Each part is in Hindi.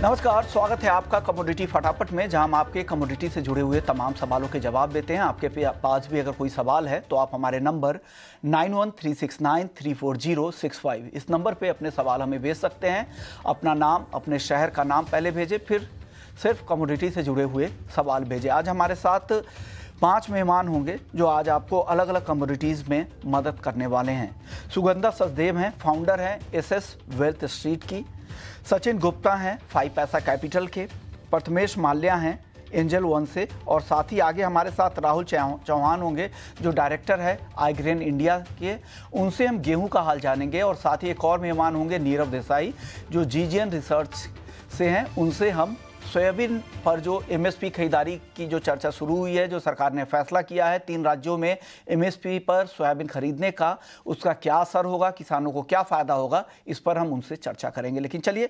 नमस्कार, स्वागत है आपका कमोडिटी फटाफट में, जहां हम आपके कमोडिटी से जुड़े हुए तमाम सवालों के जवाब देते हैं। आपके पास भी अगर कोई सवाल है तो आप हमारे नंबर 9136934065 इस नंबर पे अपने सवाल हमें भेज सकते हैं। अपना नाम, अपने शहर का नाम पहले भेजें, फिर सिर्फ कमोडिटी से जुड़े हुए सवाल भेजें। आज हमारे साथ 5 मेहमान होंगे जो आज आपको अलग अलग कमोडिटीज़ में मदद करने वाले हैं। सुगंधा सचदेव हैं, फाउंडर हैं एसएस वेल्थ स्ट्रीट की। सचिन गुप्ता हैं 5 पैसा कैपिटल के। प्रथमेश माल्या हैं एंजल वन से। और साथ ही आगे हमारे साथ राहुल चौहान होंगे जो डायरेक्टर है आईग्रेन इंडिया के। उनसे हम गेहूं का हाल जानेंगे। और साथ ही एक और मेहमान होंगे नीरव देसाई जो जीजीएन रिसर्च से हैं। उनसे हम सोयाबीन पर जो एमएसपी खरीदारी की जो चर्चा शुरू हुई है, जो सरकार ने फैसला किया है 3 राज्यों में एमएसपी पर सोयाबीन खरीदने का, उसका क्या असर होगा, किसानों को क्या फ़ायदा होगा, इस पर हम उनसे चर्चा करेंगे। लेकिन चलिए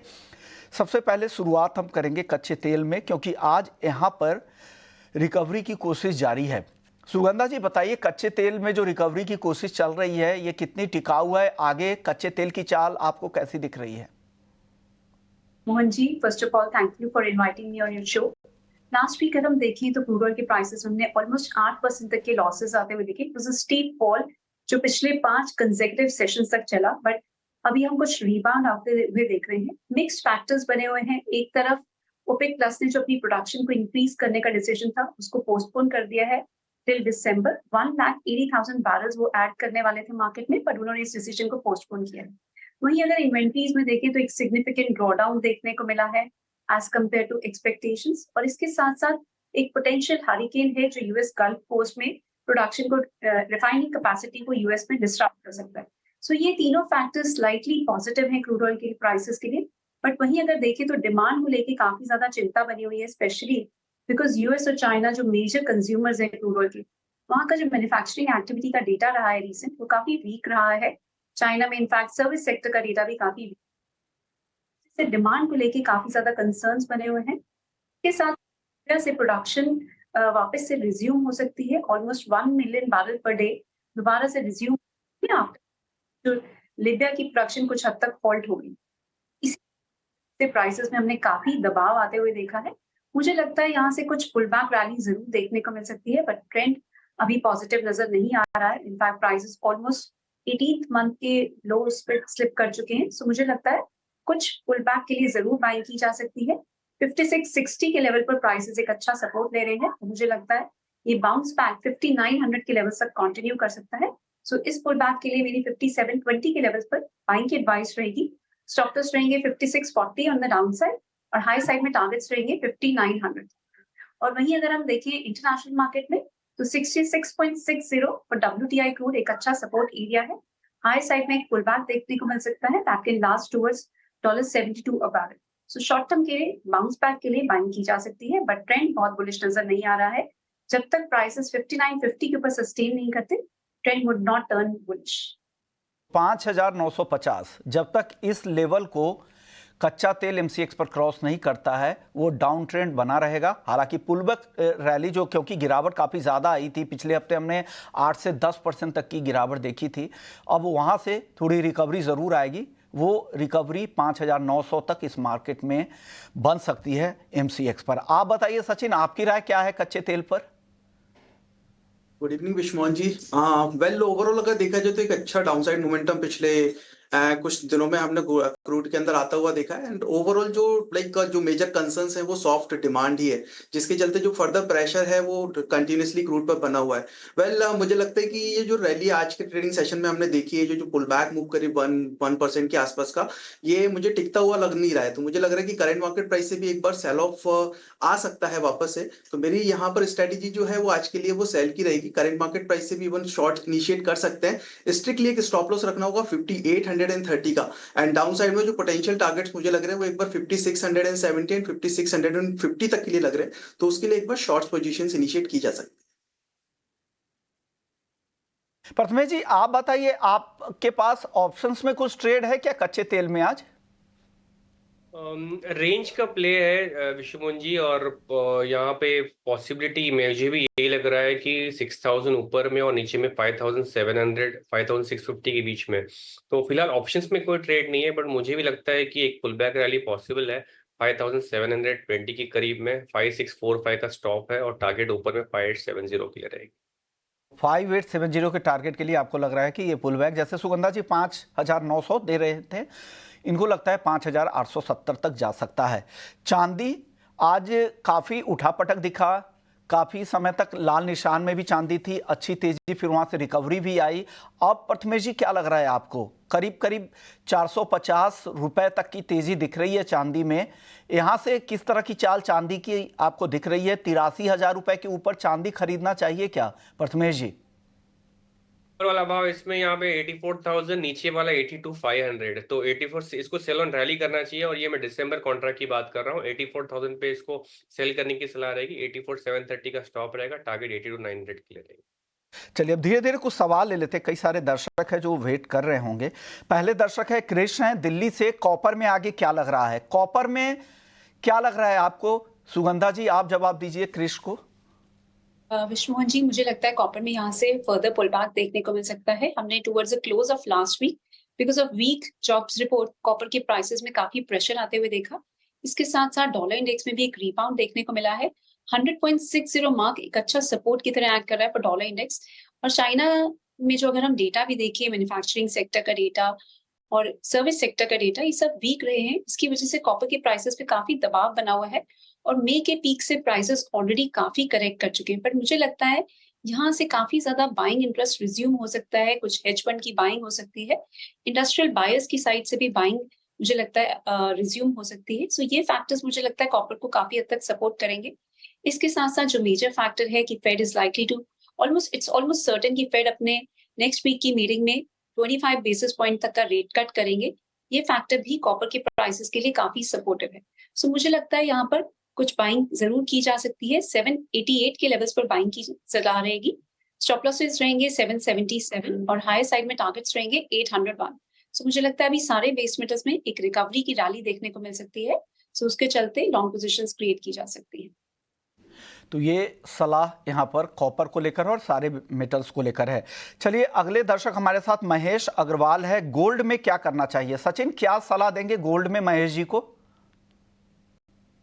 सबसे पहले शुरुआत हम करेंगे कच्चे तेल में, क्योंकि आज यहाँ पर रिकवरी की कोशिश जारी है। सुगंधा जी बताइए, कच्चे तेल में जो रिकवरी की कोशिश चल रही है ये कितनी टिकाऊ है? आगे कच्चे तेल की चाल आपको कैसी दिख रही है? Mohan ji, first of all thank you for inviting me on your show. Last week अगर हम देखें तो क्रूड ऑयल के प्राइसेस हमने ऑलमोस्ट 8% तक के लॉसेस आते हुए देखे। It was a steep fall जो पिछले 5 कंसेक्यूटिव सेशंस तक चला, बट अभी हम कुछ रिबाउंड आते हुए देख रहे हैं। मिक्स्ड फैक्टर्स बने हुए हैं। एक तरफ ओपेक प्लस ने जो अपनी प्रोडक्शन को इंक्रीज करने का डिसीजन था उसको पोस्टपोन कर दिया है टिल दिसंबर। 1,80,000 बैरल्स वो ऐड करने वाले थे मार्केट में, पर उन्होंने इस डिसीजन को पोस्टपोन किया है। वहीं अगर इन्वेंट्रीज में देखें तो एक सिग्निफिकेंट ड्रॉडाउन देखने को मिला है एज कंपेयर टू एक्सपेक्टेशंस। और इसके साथ साथ एक पोटेंशियल हरिकेन है जो यूएस गल्फ कोस्ट में प्रोडक्शन को, रिफाइनिंग कैपेसिटी को यूएस में डिस्टर्ब कर सकता है। सो ये तीनों फैक्टर्स स्लाइटली पॉजिटिव हैं क्रूड ऑयल के प्राइसेस के लिए। बट वहीं अगर देखें तो डिमांड को लेके काफी ज्यादा चिंता बनी हुई है, स्पेशली बिकॉज यूएस और चाइना जो मेजर कंज्यूमर्स हैं क्रूड ऑयल के, वहां का जो मैन्युफैक्चरिंग एक्टिविटी का डेटा रहा है रिसेंट, वो काफी वीक रहा है। चाइना में इनफैक्ट सर्विस सेक्टर का डेटा भी काफी, जिससे डिमांड को लेके काफी ज्यादा कंसर्न्स बने हुए हैं। इसके साथ से प्रोडक्शन वापस से रिज्यूम हो सकती है। Almost 1 million barrel per day दोबारा से रिज्यूम, जो लीबिया की प्रोडक्शन कुछ हद तक फॉल्ट हो गई। इसी प्राइसेस में हमने काफी दबाव आते हुए देखा है। मुझे लगता है यहाँ से कुछ पुल बैक रैली जरूर देखने को मिल सकती है, बट ट्रेंड अभी पॉजिटिव नजर नहीं आ रहा है। In fact prices almost 18th month के लो स्लिप कर चुके हैं। सो मुझे लगता है कुछ पुल बैक के लिए जरूर बाइंग की जा सकती है। 5660 के लेवल पर प्राइसेस एक अच्छा सपोर्ट ले रहे हैं। मुझे लगता है ये बाउंस बैक 5900 के लेवल तक कंटिन्यू कर सकता है। सो इस पुल बैक के लिए मेरी 5720 के लेवल पर बाइंग की एडवाइस रहेगी। स्टॉप लॉस रहेंगे 5640 ऑन द डाउन साइड, और हाई साइड में टारगेट्स रहेंगे 5900। और वहीं अगर हम देखें इंटरनेशनल मार्केट में तो 66.60 फॉर WTI क्रूड एक अच्छा सपोर्ट एरिया है। हाई साइड में एक पुल बैक देखने को मिल सकता है that can last towards $72 a barrel. So short term के लिए बाउंस बैक के लिए बाइंग की जा सकती है, बट ट्रेंड बहुत बुलिश नजर नहीं आ रहा है। जब तक प्राइसेस 5950 के ऊपर सस्टेन नहीं करते, trend would not turn bullish. 5,950 जब तक इस लेवल को कच्चा तेल एमसीएक्स पर क्रॉस नहीं करता है वो डाउन ट्रेंड बना रहेगा। हालांकि पुलबैक रैली जो, क्योंकि गिरावट काफ़ी ज़्यादा आई थी, पिछले हफ्ते हमने 8 से 10% तक की गिरावट देखी थी, अब वहाँ से थोड़ी रिकवरी ज़रूर आएगी। वो रिकवरी 5,900 तक इस मार्केट में बन सकती है एमसीएक्स पर। आप बताइए सचिन, आपकी राय क्या है कच्चे तेल पर? गुड इवनिंग विश्वमोहन जी। वेल ओवरऑल अगर देखा जाए तो एक अच्छा डाउनसाइड मोमेंटम पिछले कुछ दिनों में हमने क्रूड के अंदर आता हुआ देखा है। एंड ओवरऑल जो जो मेजर कंसर्न्स है वो सॉफ्ट डिमांड ही है, जिसके चलते जो फर्दर प्रेशर है वो कंटिन्यूसली क्रूड पर बना हुआ है। मुझे लगता है कि ये जो रैली आज के ट्रेडिंग सेशन में हमने देखी है, जो पुल बैक मूव करी 1% के आसपास का, ये मुझे टिकता हुआ लग नहीं रहा है। तो मुझे लग रहा है कि करंट मार्केट प्राइस से भी एक बार सेल ऑफ आ सकता है वापस से। तो मेरी यहाँ पर स्ट्रेटेजी जो है वो आज के लिए वो सेल की रहेगी। करंट मार्केट प्राइस से भी इवन शॉर्ट इनिशिएट कर सकते हैं। स्ट्रिक्टली एक स्टॉप लॉस रखना होगा 5830 का। एंड डाउन साइड में जो पोटेंशियल टारगेट्स मुझे लग रहे हैं वो एक बार 5670 एंड 5650 तक के लिए लग रहे हैं। तो उसके लिए एक बार शॉर्ट पोजीशंस इनिशिएट की जा सकती है। प्रथमेश जी आप बताइए, आपके पास ऑप्शंस में कुछ ट्रेड है क्या कच्चे तेल में आज? रेंज का प्ले है विश्वमोहन जी, और यहाँ पे पॉसिबिलिटी मुझे भी यही लग रहा है कि 6000 ऊपर में और नीचे में 5700 5650 के बीच में। तो फिलहाल ऑप्शंस में कोई ट्रेड नहीं है, बट मुझे भी लगता है कि एक पुल बैक रैली पॉसिबल है। 5720 के करीब में 5645 का स्टॉप है और टारगेट ऊपर में 5870 के लिए रहेगी। 5870 के टारगेट के लिए आपको लग रहा है कि ये पुल बैक, जैसे सुगंधा जी 5900 दे रहे थे, इनको लगता है 5870 तक जा सकता है। चांदी आज काफ़ी उठापटक दिखा, काफ़ी समय तक लाल निशान में भी चांदी थी, अच्छी तेजी, फिर वहाँ से रिकवरी भी आई। अब प्रथमेश जी क्या लग रहा है आपको? करीब करीब 450 रुपए तक की तेजी दिख रही है चांदी में। यहाँ से किस तरह की चाल चांदी की आपको दिख रही है? 83,000 रुपए के ऊपर चांदी खरीदना चाहिए क्या प्रथमेश जी? ऊपर वाला भाव इसमें यहाँ पे 84,000, नीचे वाला 82,500, तो 84 से इसको सेल ऑन रैली करना चाहिए। और ये मैं दिसंबर कॉन्ट्रैक्ट की बात कर रहा हूँ। 84,000 पे इसको सेल करने की सलाह रहेगी। 84,730 का स्टॉप रहेगा, टारगेट 82,900 के लिए रहेगा। चलिए अब धीरे धीरे कुछ सवाल ले लेते हैं। कई सारे दर्शक हैं जो वेट कर रहे होंगे। पहले दर्शक है क्रिश हैं दिल्ली से। कॉपर में आगे क्या लग रहा है? कॉपर में क्या लग रहा है आपको? सुगंधा जी आप जवाब दीजिए क्रिश को। विश्वमोहन जी, मुझे लगता है कॉपर में यहाँ से फर्दर पुल बैक देखने को मिल सकता है। हमने towards the close of last week because of weak jobs report copper के प्राइसेस में काफी प्रेशर आते हुए देखा। इसके साथ साथ डॉलर इंडेक्स में भी एक रिबाउंड देखने को मिला है। 100.60 मार्क एक अच्छा सपोर्ट की तरह एक्ट कर रहा है फॉर डॉलर इंडेक्स। और चाइना में जो अगर हम डेटा भी देखिए, मैन्युफैक्चरिंग सेक्टर का डेटा और सर्विस सेक्टर का डेटा, ये सब वीक रहे हैं। इसकी वजह से कॉपर के प्राइसेस पे काफी दबाव बना हुआ है और मई के पीक से प्राइसेस ऑलरेडी काफी करेक्ट कर चुके हैं। बट मुझे लगता है यहाँ से काफी ज्यादा बाइंग इंटरेस्ट रिज्यूम हो सकता है, कुछ हेज फंड की बाइंग हो सकती है, इंडस्ट्रियल बायर्स की साइड से भी बाइंग मुझे लगता है रिज्यूम हो सकती है। सो ये फैक्टर्स मुझे लगता है कॉपर को काफी हद तक सपोर्ट करेंगे। इसके साथ साथ जो मेजर फैक्टर है कि Fed is likely to almost certain कि फेड अपने नेक्स्ट वीक की मीटिंग में 25 बेसिस पॉइंट तक का रेट कट करेंगे। ये फैक्टर भी कॉपर के प्राइसेस के लिए काफी सपोर्टिव है। सो मुझे लगता है यहाँ पर कुछ बाइंग जरूर की जा सकती है। 788 के लेवल्स पर बाइंग की सलाह रहेगी। स्टॉप लॉसेस रहेंगे 777 और हायर साइड में टारगेट्स रहेंगे 801। सो मुझे लगता है अभी सारे बेस मेटल्स में एक रिकवरी की रैली देखने को मिल सकती है। सो उसके चलते लॉन्ग पोजीशंस क्रिएट की जा सकती है। तो ये सलाह यहाँ पर कॉपर को लेकर और सारे मेटल्स को लेकर है। चलिए अगले दर्शक हमारे साथ महेश अग्रवाल है। गोल्ड में क्या करना चाहिए? सचिन क्या सलाह देंगे गोल्ड में महेश जी को?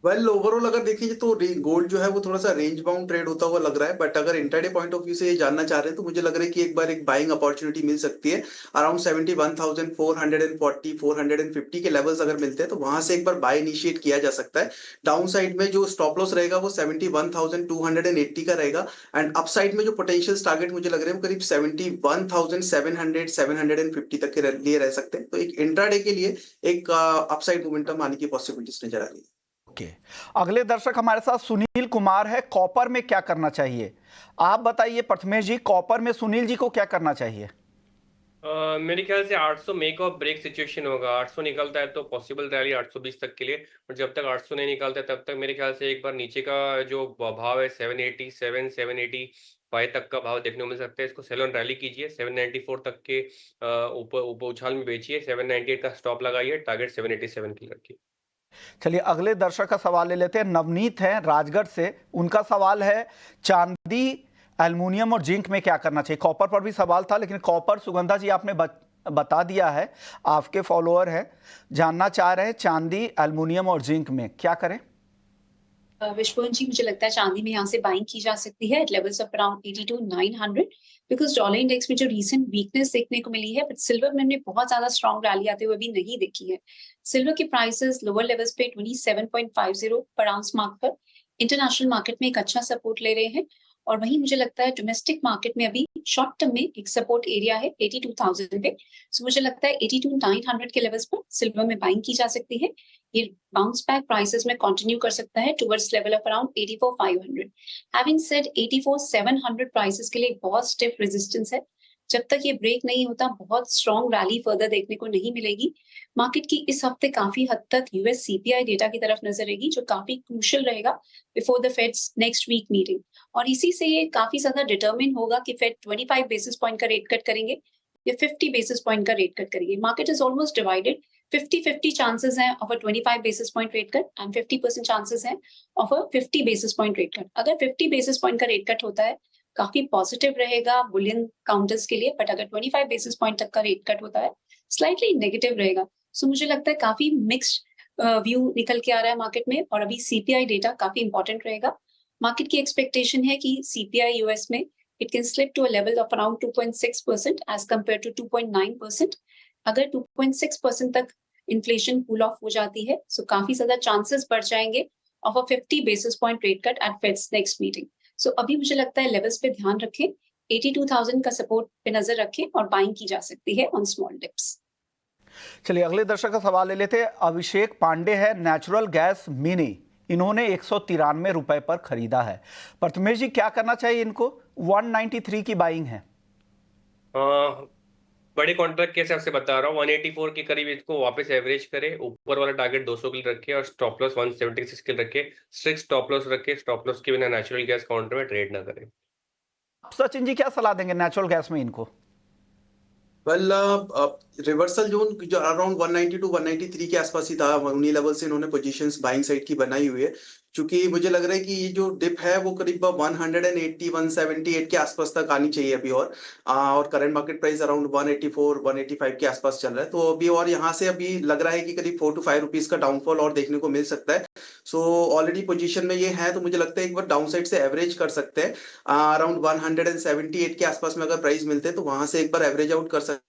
वेल ओवरऑल अगर देखेंगे तो गोल्ड जो है वो थोड़ा सा रेंज बाउंड ट्रेड होता हुआ लग रहा है। बट अगर इंटरडे पॉइंट ऑफ व्यू से जानना चाह रहे हैं तो मुझे लग रहा है कि एक बार एक बाइंग अपॉर्चुनिटी मिल सकती है। अराउंड 71,440 450 के लेवल्स अगर मिलते हैं तो वहां से एक बार बाय इनिशिएट किया जा सकता है। डाउन साइड में जो स्टॉप लॉस रहेगा वो 71,280 का रहेगा। एंड अप साइड में जो पोटेंशियल टारगेट मुझे लग रहे हैं वो करीब 71,700 750 तक के लिए रह सकते हैं। तो एक इंट्राडे के लिए एक अपसाइड मोमेंटम आने की पॉसिबिलिटीज नजर आ रही है। ओके, अगले दर्शक हमारे साथ सुनील कुमार है। कॉपर में क्या करना चाहिए आप बताइए प्रथमेश जी? कॉपर में सुनील जी को क्या करना चाहिए? मेरे ख्याल से 800 मेक और ब्रेक सिचुएशन होगा। 800 निकलता है तो पॉसिबल रैली 820 तक के लिए, और जब तक 800 नहीं निकलता तब तक मेरे ख्याल से एक बार नीचे का जो भाव है 787 785 तक का भाव देखने को मिल सकता है। इसको सेल ऑन रैली कीजिए, 794 तक के ऊपर उछाल में बेचिए, 798 का स्टॉप लगाइए, टारगेट 787 की रखिए। चलिए अगले दर्शक का सवाल ले लेते हैं। नवनीत है राजगढ़ से। उनका सवाल है चांदी, एल्युमिनियम और जिंक में क्या करना चाहिए? कॉपर पर भी सवाल था लेकिन कॉपर सुगंधा जी आपने बता दिया है। आपके फॉलोअर हैं, जानना चाह रहे हैं चांदी, एल्युमिनियम और जिंक में क्या करें? विश्वनाथ जी, मुझे लगता है चांदी में यहाँ से बाइंग की जा सकती है at levels of around 82,900 because dollar index में जो रीसेंट वीकनेस देखने को मिली है, बट सिल्वर में हमने बहुत ज्यादा स्ट्रॉन्ग रैली आते हुए भी नहीं देखी है। सिल्वर के प्राइसेस लोअर लेवल्स पे 27.50 पर आउंस मार्क पर इंटरनेशनल मार्केट में एक अच्छा सपोर्ट ले रहे हैं। और वहीं मुझे लगता है डोमेस्टिक मार्केट में अभी शॉर्ट टर्म में एक सपोर्ट एरिया है 82,000 पे। सो मुझे लगता है 82,900 के लेवल्स पर सिल्वर में बाइंग की जा सकती है। ये बाउंस बैक प्राइसेस में कंटिन्यू कर सकता है towards level of around 84,500। Having said 84,700 prices के लिए बहुत स्टिफ रेजिस्टेंस है। जब तक ये ब्रेक नहीं होता बहुत स्ट्रॉन्ग रैली फर्दर देखने को नहीं मिलेगी। मार्केट की इस हफ्ते काफी हद तक यूएस सीपीआई डेटा की तरफ नजर रहेगी जो काफी क्रूशियल रहेगा before the Fed's next week meeting. और इसी से ये काफी ज्यादा डिटरमिन होगा कि फेड 25 बेसिस पॉइंट का रेट कट करेंगे या 50 बेसिस पॉइंट का रेट कट करेंगे। Market is almost divided. 50-50 chances हैं of a 25 basis point rate cut and 50% chances हैं of a 50 basis point rate cut. अगर 50 बेसिस पॉइंट का रेट कट होता है काफी पॉजिटिव रहेगा बुलियन काउंटर्स के लिए, बट अगर 25 बेसिस पॉइंट तक का रेट कट होता है स्लाइटली नेगेटिव रहेगा। सो मुझे लगता है काफी मिक्स्ड व्यू निकल के आ रहा है मार्केट में, और अभी सीपीआई डेटा काफी इंपॉर्टेंट रहेगा। मार्केट की एक्सपेक्टेशन है कि सीपीआई यूएस में it can slip to a level of around 2.6% as compared to 2.9%। अगर 2.6% तक इन्फ्लेशन कूल ऑफ हो जाती है सो काफी ज्यादा चांसेस बढ़ जाएंगे of a 50 basis point rate cut at Fed's next meeting. So अभी मुझे लगता है लेवल्स पे ध्यान रखें, 82,000 का सपोर्ट पे नजर रखें और बाइंग की जा सकती है ऑन स्मॉल डिप्स। चलिए अगले दर्शक का सवाल ले लेते हैं। अभिषेक पांडे है, नेचुरल गैस मिनी इन्होंने 193 रुपए पर खरीदा है। प्रथमेश जी क्या करना चाहिए इनको? 193 की बाइंग है। बड़े कॉन्ट्रैक्ट के हिसाब से बता रहा हूँ, 184 के करीब इसको वापस एवरेज करे, ऊपर वाला टारगेट 200 के लिए रखे और स्टॉप लॉस 176 के लिए रखे। स्ट्रिक्ट स्टॉप लॉस रखे, स्टॉप लॉस के बिना नेचुरल गैस काउंटर में ट्रेड ना करें। सचिन जी क्या सलाह देंगे नेचुरल गैस में इनको? वेल रिवर्सल जोन जो अराउंड 190 टू 193 के आसपास ही था, उन्हीं लेवल से इन्होंने पोजीशंस बाइंग साइड की बनाई हुई है। क्योंकि मुझे लग रहा है कि ये जो डिप है वो करीब 180 178 के आसपास तक आनी चाहिए अभी, और करंट मार्केट प्राइस अराउंड 184 185 के आसपास चल रहा है। तो अभी और यहाँ से अभी लग रहा है कि करीब 4 to 5 रुपीज का डाउनफॉल और देखने को मिल सकता है। सो ऑलरेडी पोजीशन में ये है, तो मुझे लगता है एक बार डाउन साइड से एवरेज कर सकते हैं। अराउंड 178 के आसपास में अगर प्राइस मिलते हैं तो वहां से एक बार एवरेज आउट कर सकते हैं।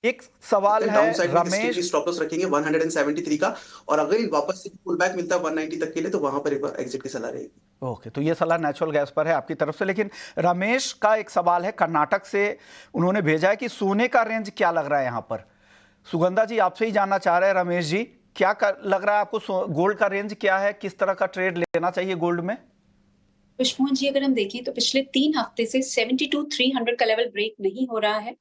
एक सवाल है डाउन साइड में रमेश, स्टॉप लॉस रखेंगे 173 का, और अगर वापस से पुल बैक मिलता है 190 तक के लिए तो वहां पर एक बार एग्जिट की सलाह रहेगी। ओके, तो ये सलाह नेचुरल गैस पर है आपकी तरफ से। लेकिन रमेश का एक सवाल है, कर्नाटक से उन्होंने भेजा है कि सोने का रेंज क्या लग रहा है यहाँ पर? सुगंधा जी आपसे ही जानना चाह रहे हैं रमेश जी, क्या लग रहा है आपको? गोल्ड का रेंज क्या है, किस तरह का ट्रेड लेना चाहिए गोल्ड में? पुष्पमोहन जी अगर हम देखें तो पिछले 3 हफ्ते से 72,300 का लेवल ब्रेक नहीं हो रहा है।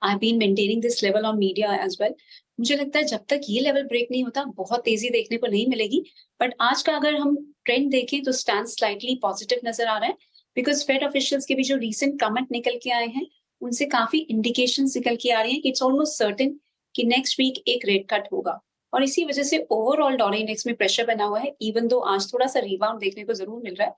I have been maintaining this level on media as well. मुझे लगता है जब तक ये लेवल ब्रेक नहीं होता बहुत तेजी देखने को नहीं मिलेगी। बट आज का अगर हम ट्रेंड देखें तो स्टैंड स्लाइटली पॉजिटिव नजर आ रहा है, बिकॉज फेड ऑफिशियल्स के भी जो रीसेंट कमेंट निकल के आए हैं उनसे काफी इंडिकेशंस निकल के आ रही हैं कि इट्स ऑलमोस्ट सर्टेन कि नेक्स्ट वीक एक रेट कट होगा, और इसी वजह से ओवरऑल डॉलर इंडेक्स में प्रेशर बना हुआ है, इवन दो आज थोड़ा सा रिबाउंड देखने को जरूर मिल रहा है।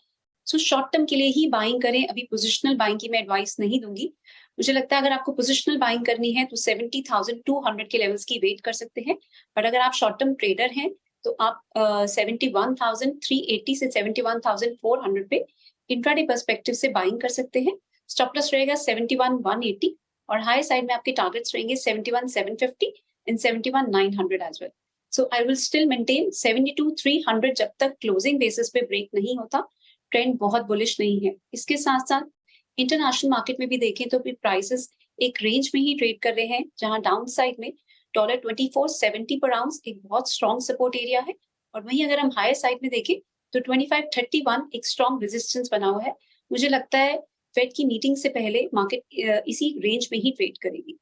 सो शॉर्ट टर्म के लिए ही बाइंग करें, अभी पोजिशनल बाइंग की मैं एडवाइस नहीं दूंगी। मुझे लगता है अगर आपको पोजिशनल बाइंग करनी है तो 70,200 के लेवल्स की वेट कर सकते हैं। बट अगर आप शॉर्ट टर्म ट्रेडर हैं तो आप 71,380 से 71,400 पे इंट्राडे पर्सपेक्टिव से बाइंग कर सकते हैं। स्टॉप लॉस रहेगा 71,180 और हाई साइड में आपके टारगेट्स रहेंगे 71,750 and 71,900 as well. So I will still maintain 72,300 जब तक क्लोजिंग बेसिस पे ब्रेक नहीं होता। ट्रेंड बहुत बुलिश नहीं है। इसके साथ साथ इंटरनेशनल मार्केट में भी देखें तो भी प्राइसेस एक रेंज में ही ट्रेड कर रहे हैं, जहां डाउन साइड में $24.70 पर आउंस एक बहुत स्ट्रॉन्ग सपोर्ट एरिया है, और वहीं अगर हम हायर साइड में देखें तो 25.31 एक स्ट्रॉन्ग रेजिस्टेंस बना हुआ है। मुझे लगता है फेड की मीटिंग से पहले मार्केट इसी रेंज में ही ट्रेड करेगी।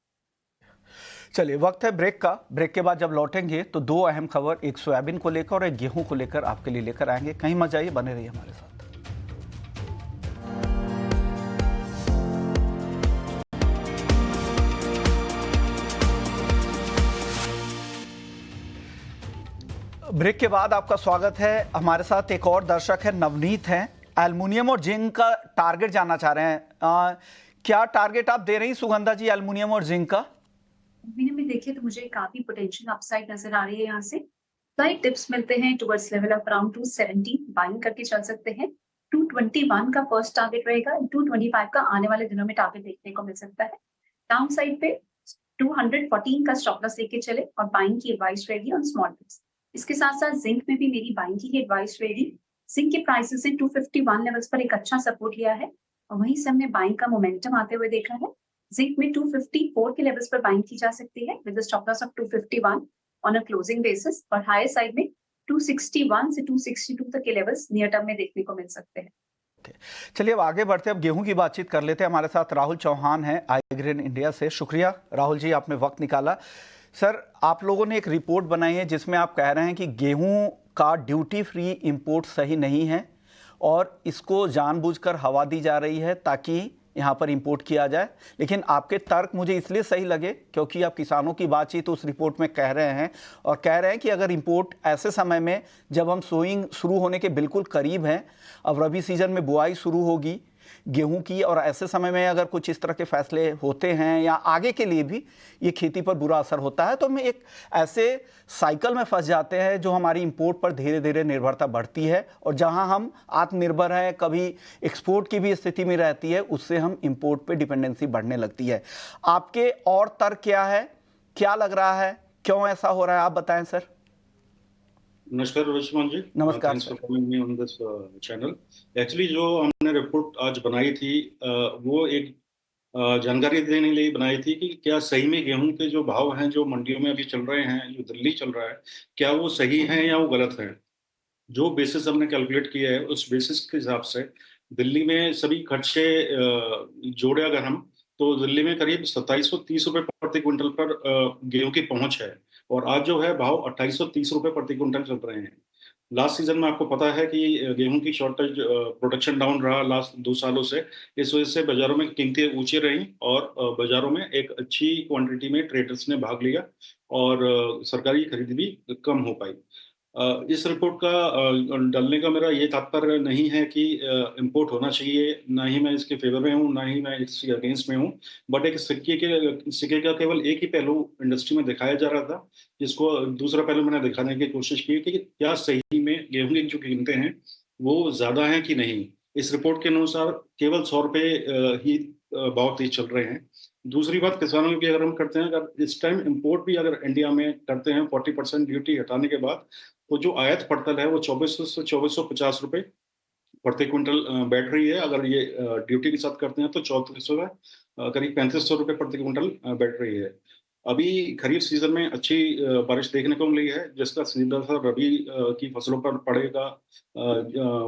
चलिए वक्त है ब्रेक का। ब्रेक के बाद जब लौटेंगे तो 2 अहम खबर, एक सोयाबीन को लेकर और एक गेहूं को लेकर आपके लिए लेकर आएंगे। कहीं मत जाइए, बने रहिए हमारे साथ। ब्रेक के बाद आपका स्वागत है। हमारे साथ एक और दर्शक है, नवनीत हैं, एल्युमिनियम और जिंक का टारगेट जानना चाह रहे हैं। क्या टारगेट आप दे रही सुगंधा जी एल्युमिनियम और जिंक का? एल्युमिनियम में देखिए तो मुझे काफी पोटेंशियल अपसाइड नजर आ रही है। यहाँ से स्लाइट टिप्स मिलते हैं towards level of around 270, buying करके चल सकते हैं। 221 का फर्स्ट टारगेट रहेगा, 225 का आने वाले दिनों में टारगेट देखने को मिल सकता है। डाउन साइड पे 214 का स्टॉप लॉस लेके चले और बाइंग की एडवाइस रहेगी ऑन स्मॉल टिप्स। इसके साथ साथ जिंक में भी मेरी बाइंग की एडवाइस रहेगी। जिंक के प्राइसेस से 251 लेवल्स पर एक अच्छा सपोर्ट लिया है और वहीं से हमने बाइंग का मोमेंटम आते हुए देखा है। जिंक में 254 के लेवल्स पर बाइंग की जा सकती है with stop loss of 251 on a closing basis, और हायर साइड में 261 से 262 तक के लेवल्स नियर टर्म में देखने को मिल सकते हैं। चलिए अब आगे बढ़ते हैं, अब गेहूं की बातचीत कर लेते हैं। हमारे साथ राहुल चौहान हैं आईग्रेन इंडिया से। शुक्रिया राहुल जी, आपने वक्त निकाला। सर, आप लोगों ने एक रिपोर्ट बनाई है जिसमें आप कह रहे हैं कि गेहूं का ड्यूटी फ्री इंपोर्ट सही नहीं है और इसको जानबूझकर हवा दी जा रही है ताकि यहाँ पर इंपोर्ट किया जाए। लेकिन आपके तर्क मुझे इसलिए सही लगे क्योंकि आप किसानों की बातचीत उस रिपोर्ट में कह रहे हैं और कह रहे हैं कि अगर इंपोर्ट ऐसे समय में जब हम सोइंग शुरू होने के बिल्कुल करीब हैं, अब रबी सीजन में बुआई शुरू होगी, गेहूं की, और ऐसे समय में अगर कुछ इस तरह के फैसले होते हैं या आगे के लिए भी ये खेती पर बुरा असर होता है, तो हम एक ऐसे साइकिल में फंस जाते हैं जो हमारी इंपोर्ट पर धीरे धीरे निर्भरता बढ़ती है, और जहां हम आत्मनिर्भर हैं, कभी एक्सपोर्ट की भी स्थिति में रहती है, उससे हम इंपोर्ट पे डिपेंडेंसी बढ़ने लगती है। आपके और तर्क क्या है, क्या लग रहा है, क्यों ऐसा हो रहा है, आप बताएं सर। नमस्कार विश्वमोहन जी। नमस्कार thanks sir. For coming me on this channel. Actually जो हमने रिपोर्ट आज बनाई थी वो एक जानकारी देने के लिए बनाई थी कि क्या सही में गेहूं के जो भाव हैं जो मंडियों में अभी चल रहे हैं, जो दिल्ली चल रहा है, क्या वो सही है या वो गलत है। जो बेसिस हमने कैलकुलेट किया है उस बेसिस के हिसाब से दिल्ली में सभी खर्चे जोड़े अगर हम, तो दिल्ली में करीब 2730 रुपए प्रति क्विंटल पर गेहूं की पहुंच है, और आज जो है भाव 2830 रुपए प्रति क्विंटल चल रहे हैं। लास्ट सीजन में आपको पता है कि गेहूं की शॉर्टेज, प्रोडक्शन डाउन रहा लास्ट 2 सालों से। इस वजह से बाजारों में कीमतें ऊंची रहीं, और बाजारों में एक अच्छी क्वांटिटी में ट्रेडर्स ने भाग लिया, और सरकारी खरीद भी कम हो पाई। इस रिपोर्ट का डालने का मेरा ये तात्पर्य नहीं है कि इंपोर्ट होना चाहिए, ना ही मैं इसके फेवर में हूँ, ना ही मैं इसके अगेंस्ट में हूँ। बट एक सिक्के का केवल एक ही पहलू इंडस्ट्री में दिखाया जा रहा था, जिसको दूसरा पहलू मैंने दिखाने की कोशिश की कि क्या सही में गेहूं की जो कीमतें हैं वो ज्यादा हैं कि नहीं। इस रिपोर्ट के अनुसार केवल 100 रुपए ही भाव तेज चल रहे हैं। दूसरी बात, किसानों की अगर हम करते हैं, अगर इस टाइम इंपोर्ट भी अगर इंडिया में करते हैं 40% ड्यूटी हटाने के बाद, तो जो आयात पड़तल है वो 2400 से 2450 रुपए प्रति क्विंटल बैठ रही है। अगर ये ड्यूटी के साथ करते हैं तो 3400 का करीब 3500 रुपए प्रति क्विंटल बैठ रही है। अभी खरीफ सीजन में अच्छी बारिश देखने को मिली है, जिसका सीधा असर रबी की फसलों पर पड़ेगा।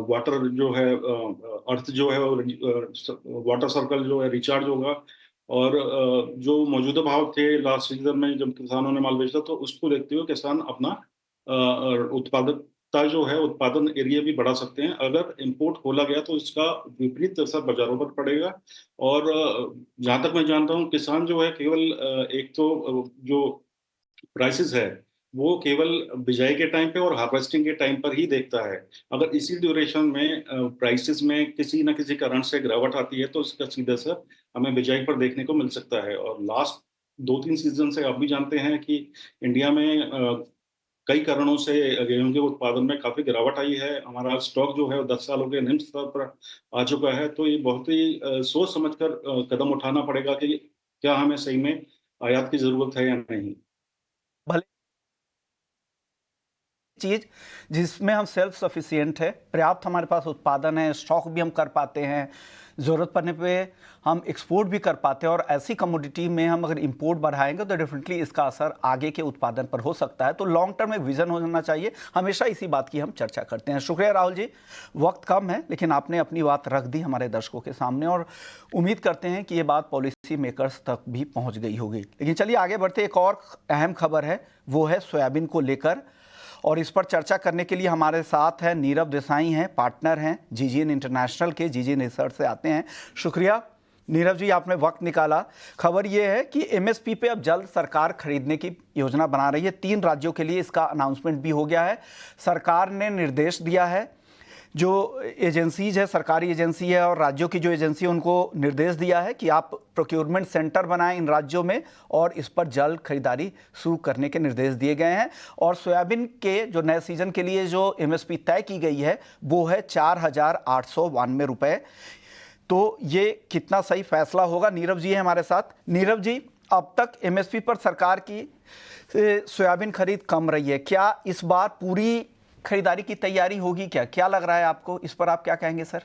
वाटर जो है, अर्थ जो है, वाटर सर्कल जो है रिचार्ज होगा, और जो मौजूदा भाव थे लास्ट सीजन में जब किसानों ने माल बेचा, तो उसको देखते हुए किसान अपना उत्पादकता जो है, उत्पादन एरिया भी बढ़ा सकते हैं। अगर इंपोर्ट खोला गया तो इसका विपरीत असर बाजारों पर पड़ेगा। और जहां तक मैं जानता हूं, किसान जो है केवल एक तो जो प्राइसेस है वो केवल बिजाई के टाइम पे और हार्वेस्टिंग के टाइम पर ही देखता है। अगर इसी ड्यूरेशन में प्राइसेस में किसी न किसी कारण से गिरावट आती है, तो इसका सीधा असर हमें बिजाई पर देखने को मिल सकता है। और लास्ट 2-3 सीजन से आप भी जानते हैं कि इंडिया में कई कारणों से गेहूं के उत्पादन में काफी गिरावट आई है। हमारा स्टॉक जो है वो 10 सालों के निम्न स्तर पर आ चुका है। तो ये बहुत ही सोच समझकर कदम उठाना पड़ेगा कि क्या हमें सही में आयात की जरूरत है या नहीं। भले चीज जिसमें हम सेल्फ सफिशिएंट है, पर्याप्त हमारे पास उत्पादन है, स्टॉक भी हम कर पाते हैं, ज़रूरत पड़ने पे हम एक्सपोर्ट भी कर पाते हैं, और ऐसी कमोडिटी में हम अगर इंपोर्ट बढ़ाएंगे तो डेफिनेटली इसका असर आगे के उत्पादन पर हो सकता है। तो लॉन्ग टर्म एक विजन होना चाहिए, हमेशा इसी बात की हम चर्चा करते हैं। शुक्रिया राहुल जी, वक्त कम है लेकिन आपने अपनी बात रख दी हमारे दर्शकों के सामने, और उम्मीद करते हैं कि ये बात पॉलिसी मेकर्स तक भी पहुँच गई होगी। लेकिन चलिए आगे बढ़ते, एक और अहम खबर है, वो है सोयाबीन को लेकर, और इस पर चर्चा करने के लिए हमारे साथ है नीरव देसाई हैं, पार्टनर हैं जीजीएन इंटरनेशनल के, जीजीएन रिसर्च से आते हैं। शुक्रिया नीरव जी, आपने वक्त निकाला। खबर ये है कि एमएसपी पे अब जल्द सरकार खरीदने की योजना बना रही है। 3 राज्यों के लिए इसका अनाउंसमेंट भी हो गया है। सरकार ने निर्देश दिया है, जो एजेंसीज है, सरकारी एजेंसी है और राज्यों की जो एजेंसी है, उनको निर्देश दिया है कि आप प्रोक्योरमेंट सेंटर बनाएं इन राज्यों में, और इस पर जल्द खरीदारी शुरू करने के निर्देश दिए गए हैं। और सोयाबीन के जो नए सीजन के लिए जो एमएसपी तय की गई है वो है 4892 रुपये। तो ये कितना सही फैसला होगा, नीरव जी है हमारे साथ। नीरव जी, अब तक एमएसपी पर सरकार की सोयाबीन खरीद कम रही है, क्या इस बार पूरी खरीदारी की तैयारी होगी, क्या लग रहा है आपको, इस पर आप क्या कहेंगे सर?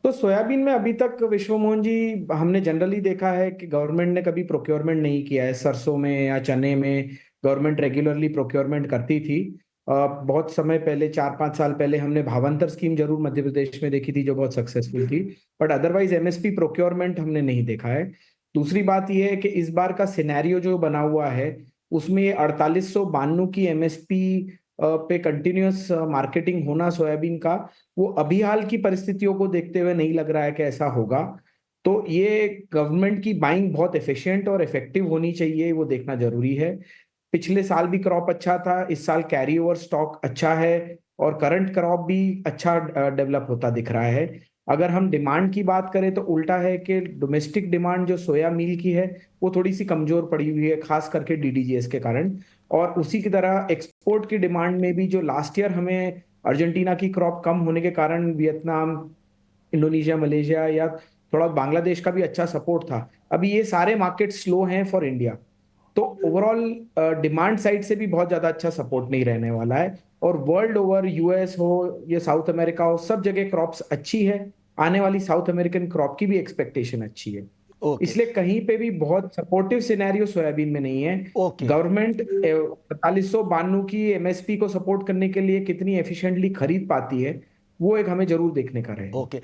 तो सोयाबीन में अभी तक विश्वमोहन जी हमने जनरली देखा है कि गवर्नमेंट ने कभी प्रोक्योरमेंट नहीं किया है। सरसों में या चने में गवर्नमेंट रेगुलरली प्रोक्योरमेंट करती थी। बहुत समय पहले, 4-5 साल पहले हमने भावांतर स्कीम जरूर मध्य प्रदेश में देखी थी जो बहुत सक्सेसफुल थी, बट अदरवाइज एमएसपी प्रोक्योरमेंट हमने नहीं देखा है। दूसरी बात यह है कि इस बार का सिनेरियो जो बना हुआ है उसमें 4892 की एमएसपी पे कंटिन्यूअस मार्केटिंग होना सोयाबीन का, वो अभी हाल की परिस्थितियों को देखते हुए नहीं लग रहा है कि ऐसा होगा। तो ये गवर्नमेंट की बाइंग बहुत एफिशिएंट और इफेक्टिव होनी चाहिए, वो देखना जरूरी है। पिछले साल भी क्रॉप अच्छा था, इस साल कैरी ओवर स्टॉक अच्छा है, और करंट क्रॉप भी अच्छा डेवलप होता दिख रहा है। अगर हम डिमांड की बात करें तो उल्टा है कि डोमेस्टिक डिमांड जो सोया मील की है वो थोड़ी सी कमजोर पड़ी हुई है, खास करके डीडीजीएस के कारण। और उसी की तरह एक्सपोर्ट की डिमांड में भी जो लास्ट ईयर हमें अर्जेंटीना की क्रॉप कम होने के कारण वियतनाम, इंडोनेशिया, मलेशिया या थोड़ा बांग्लादेश का भी अच्छा सपोर्ट था, अभी ये सारे मार्केट स्लो हैं फॉर इंडिया। तो ओवरऑल डिमांड साइड से भी बहुत ज्यादा अच्छा सपोर्ट नहीं रहने वाला है। और वर्ल्ड ओवर, यूएस हो या साउथ अमेरिका हो, सब जगह क्रॉप्स अच्छी है। आने वाली साउथ अमेरिकन क्रॉप की भी एक्सपेक्टेशन अच्छी है। ओके इसलिए कहीं पे भी बहुत सपोर्टिव सिनेरियो सोयाबीन में नहीं है। ओके गवर्नमेंट 4592 की एमएसपी को सपोर्ट करने के लिए कितनी एफिशिएंटली खरीद पाती है, वो एक हमें जरूर देखने का रहेगा। ओके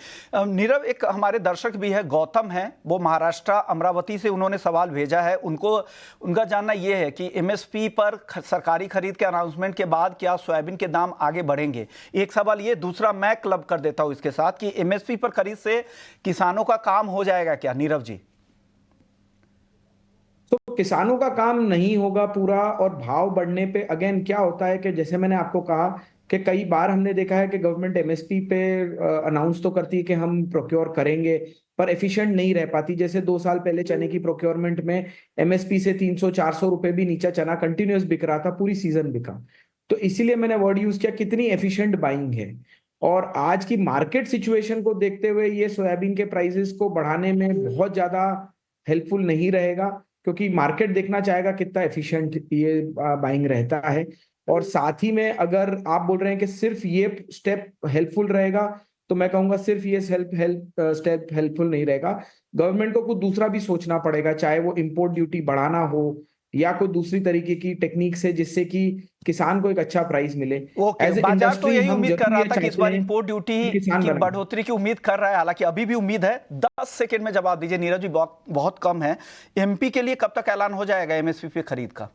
नीरव, एक हमारे दर्शक भी है, गौतम है, वो महाराष्ट्र अमरावती से उन्होंने सवाल भेजा है। उनका जानना ये है कि एमएसपी पर सरकारी खरीद के अनाउंसमेंट के बाद क्या सोयाबीन के दाम आगे बढ़ेंगे। एक सवाल ये, दूसरा मैं क्लब कर देता हूं इसके साथ कि एमएसपी पर खरीद से किसानों का काम हो जाएगा क्या? नीरव जी। तो किसानों का काम नहीं होगा पूरा। और भाव बढ़ने पे अगेन क्या होता है कि जैसे मैंने आपको कहा कि कई बार हमने देखा है कि गवर्नमेंट एमएसपी पे अनाउंस तो करती है कि हम प्रोक्योर करेंगे, पर एफिशिएंट नहीं रह पाती। जैसे 2 साल पहले चने की प्रोक्योरमेंट में एमएसपी से 300-400 रुपए भी नीचा चना कंटिन्यूअस बिक रहा था, पूरी सीजन बिका। तो इसीलिए मैंने वर्ड यूज किया कितनी एफिशिएंट बाइंग है। और आज की मार्केट सिचुएशन को देखते हुए ये सोयाबीन के प्राइसेस को बढ़ाने में बहुत ज्यादा हेल्पफुल नहीं रहेगा, क्योंकि मार्केट देखना चाहेगा कितना एफिशिएंट ये बाइंग रहता है। और साथ ही में अगर आप बोल रहे हैं कि सिर्फ ये स्टेप हेल्पफुल रहेगा, तो मैं कहूंगा सिर्फ ये स्टेप हेल्पफुल नहीं रहेगा। गवर्नमेंट को कुछ दूसरा भी सोचना पड़ेगा, चाहे वो इंपोर्ट ड्यूटी बढ़ाना हो या कोई दूसरी तरीके की टेक्निक से, जिससे कि किसान को एक अच्छा प्राइस मिले। ओके, एज ए बाजार तो इंडस्ट्री यही हम उम्मीद कर जरूर रहा ये था कि इस बार चाहते हैं इंपोर्ट ड्यूटी कि किसान की बढ़े। बढ़ोतरी की उम्मीद कर रहा है, हालांकि अभी भी उम्मीद है। 10 सेकंड में जवाब दीजिए नीरज जी, बहुत कम है। एमपी के लिए कब तक ऐलान हो जाएगा एमएसपी पे खरीद का?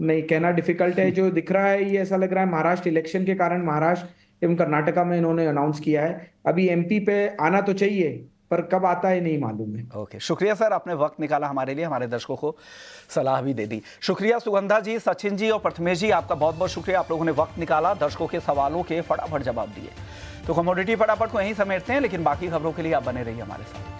नहीं, कहना डिफिकल्ट है। जो दिख रहा है ये ऐसा लग रहा है महाराष्ट्र इलेक्शन के कारण महाराष्ट्र एवं कर्नाटका में इन्होंने अनाउंस किया है। अभी एमपी पे आना तो चाहिए, पर कब आता है नहीं मालूम है। ओके, शुक्रिया सर, आपने वक्त निकाला हमारे लिए, हमारे दर्शकों को सलाह भी दे दी। शुक्रिया सुगंधा जी, सचिन जी और प्रथमेश जी, आपका बहुत बहुत शुक्रिया। आप लोगों ने वक्त निकाला, दर्शकों के सवालों के फटाफट जवाब दिए। तो कमोडिटी फटाफट को यहीं समेटते हैं, लेकिन बाकी खबरों के लिए आप बने रहिए हमारे साथ।